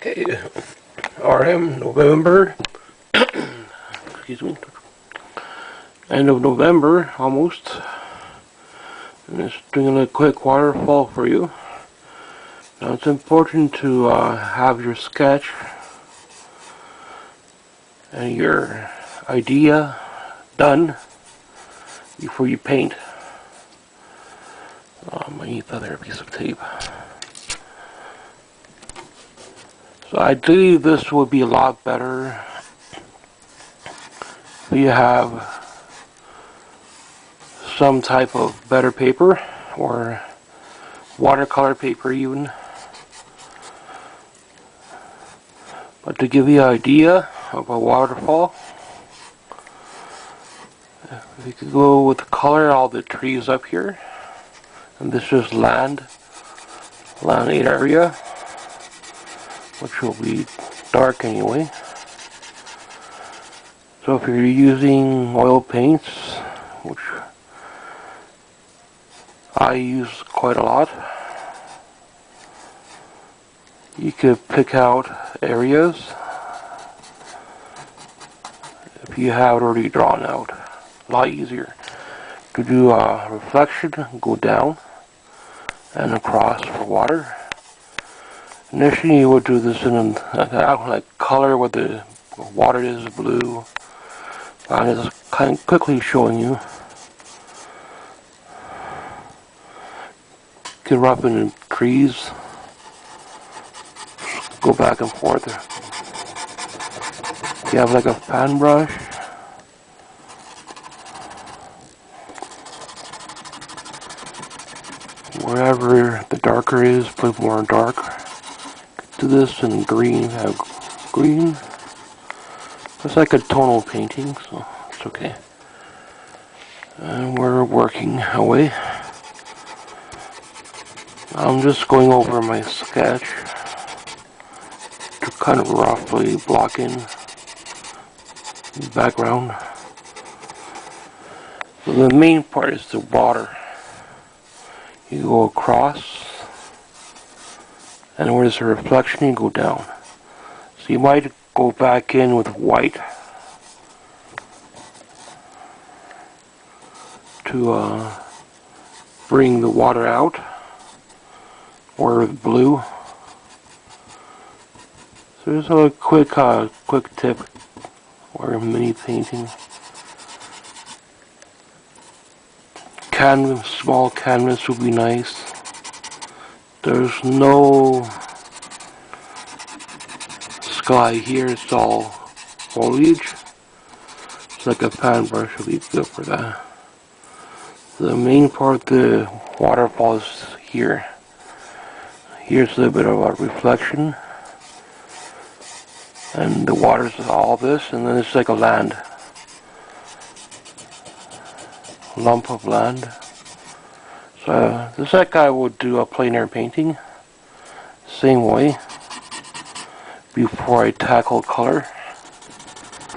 Okay, RM November, excuse me, end of November almost, and just doing a quick waterfall for you. Now it's important to have your sketch and your idea done before you paint. I need the other piece of tape. So ideally this would be a lot better if you have some type of better paper or watercolor paper even. But to give you an idea of a waterfall, if you could go with the color, all the trees up here, and this is land area, which will be dark anyway. So if you're using oil paints, which I use quite a lot, you could pick out areas if you have it already drawn out. A lot easier to do a reflection, go down and across for water. Initially you would do this in like color where the water is blue. I'm just kind of quickly showing you. Get rough in the trees, go back and forth. You have like a fan brush. Wherever the darker is, put more dark. Do this in green, have green. It's like a tonal painting, so it's okay. And we're working away. I'm just going over my sketch to kind of roughly block in the background. So the main part is the water. You go across, and where there's a reflection, you go down. So you might go back in with white to bring the water out, or blue. So there's a quick tip or mini painting. Canvas, small canvas would be nice. There's no sky here, it's all foliage. It's like a fan brush would be good for that. The main part, the waterfall, is here. Here's a little bit of a reflection. And the water's all this, and then it's like a lump of land. So this like I would do a plein air painting, same way, before I tackle color.